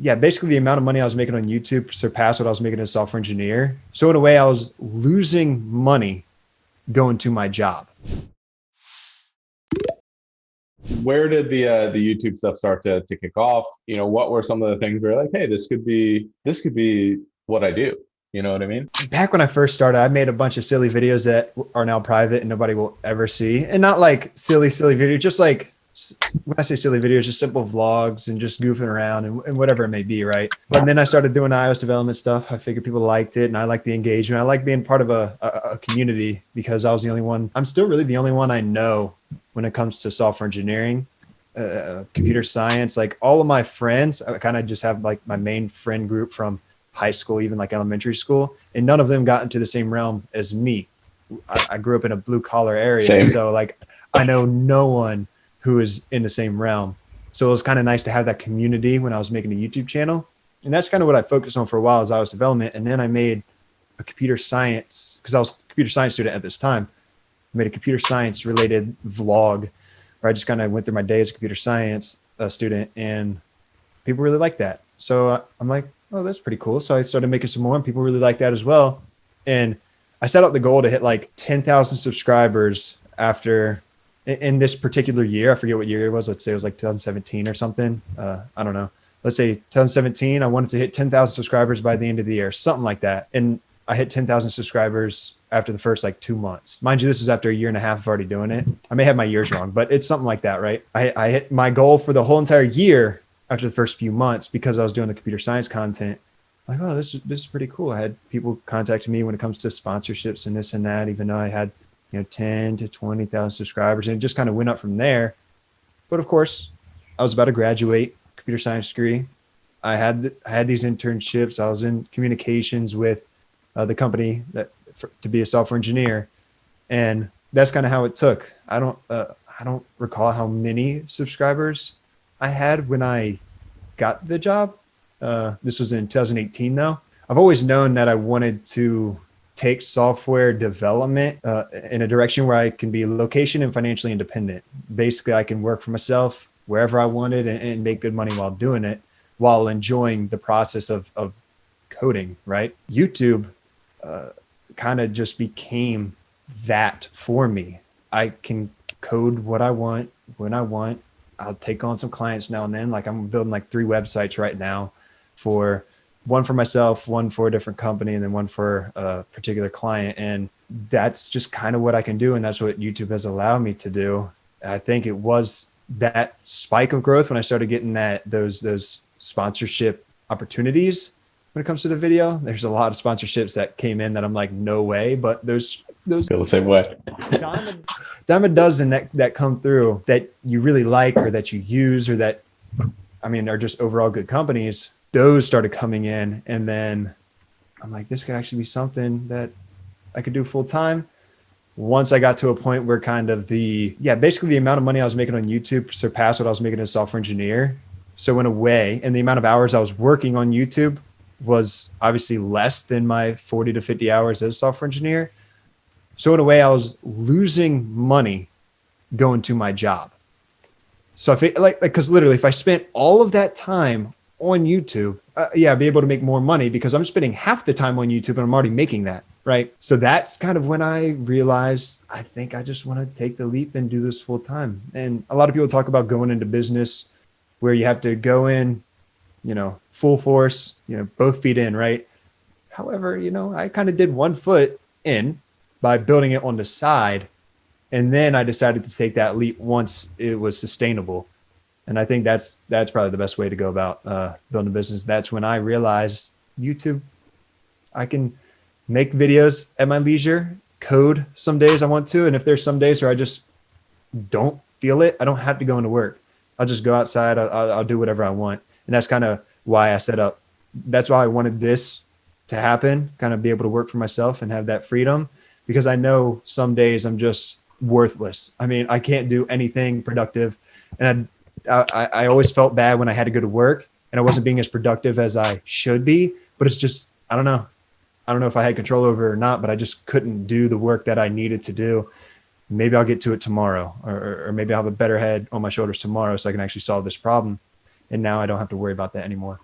yeah, basically the amount of money I was making on YouTube surpassed what I was making as a software engineer. So in a way, I was losing money going to my job. Where did the YouTube stuff start to kick off? You know, what were some of the things where you're like, hey, this could be what I do. You know what I mean? Back when I first started, I made a bunch of silly videos that are now private and nobody will ever see. And not like silly videos, just like, when I say silly videos, just simple vlogs and just goofing around and whatever it may be, right? But then I started doing iOS development stuff. I figured people liked it and I liked the engagement. I like being part of a community because I was the only one. I'm still really the only one I know when it comes to software engineering, computer science. Like all of my friends, I kind of just have like my main friend group from high school, even like elementary school, and none of them got into the same realm as me. I grew up in a blue collar area. Same. So like I know no one who is in the same realm. So it was kind of nice to have that community when I was making a YouTube channel. And that's kind of what I focused on for a while as iOS development. And then I made a computer science, because I was a computer science student at this time. I made a computer science related vlog where I just kind of went through my day as a computer science student, and people really liked that. So I'm like, oh, that's pretty cool. So I started making some more and people really like that as well. And I set out the goal to hit like 10,000 subscribers after in this particular year. I forget what year it was. Let's say it was like 2017 or something. I don't know. Let's say 2017, I wanted to hit 10,000 subscribers by the end of the year, something like that. And I hit 10,000 subscribers after the first like 2 months. Mind you, this is after a year and a half of already doing it. I may have my years wrong, but it's something like that, right? I hit my goal for the whole entire year after the first few months because I was doing the computer science content. Like, oh, this is pretty cool. I had people contacting me when it comes to sponsorships and this and that, even though I had 10 to 20,000 subscribers, and it just kind of went up from there. But of course, I was about to graduate computer science degree. I had these internships. I was in communications with the company to be a software engineer, and that's kind of how it took. I don't recall how many subscribers I had when I got the job. This was in 2018 though. I've always known that I wanted to take software development in a direction where I can be location and financially independent. Basically, I can work for myself wherever I wanted and make good money while doing it, while enjoying the process of coding, right? YouTube kind of just became that for me. I can code what I want, when I want. I'll take on some clients now and then. Like I'm building like 3 websites right now, for one for myself, one for a different company, and then one for a particular client. And that's just kind of what I can do. And that's what YouTube has allowed me to do. And I think it was that spike of growth when I started getting those sponsorship opportunities. When it comes to the video, there's a lot of sponsorships that came in that I'm like, no way. But those feel the same way. dime a dozen that come through that you really like, or that you use, or that, I mean, are just overall good companies. Those started coming in, and then I'm like, this could actually be something that I could do full time. Once I got to a point where kind of basically the amount of money I was making on YouTube surpassed what I was making as a software engineer. So in a way, and the amount of hours I was working on YouTube was obviously less than my 40 to 50 hours as a software engineer. So in a way, I was losing money going to my job. So if it, because literally, if I spent all of that time on YouTube, I'd be able to make more money because I'm spending half the time on YouTube and I'm already making that, right? So that's kind of when I realized, I think I just want to take the leap and do this full time. And a lot of people talk about going into business where you have to go in, full force, both feet in, right? However, I kind of did 1 foot in by building it on the side. And then I decided to take that leap once it was sustainable. And I think that's probably the best way to go about building a business. That's when I realized YouTube, I can make videos at my leisure, code some days I want to. And if there's some days where I just don't feel it, I don't have to go into work. I'll just go outside. I'll do whatever I want. And that's kind of why I set up. That's why I wanted this to happen, kind of be able to work for myself and have that freedom, because I know some days I'm just worthless. I mean, I can't do anything productive. And I always felt bad when I had to go to work and I wasn't being as productive as I should be, but it's just, I don't know. I don't know if I had control over it or not, but I just couldn't do the work that I needed to do. Maybe I'll get to it tomorrow, or maybe I'll have a better head on my shoulders tomorrow so I can actually solve this problem. And now I don't have to worry about that anymore.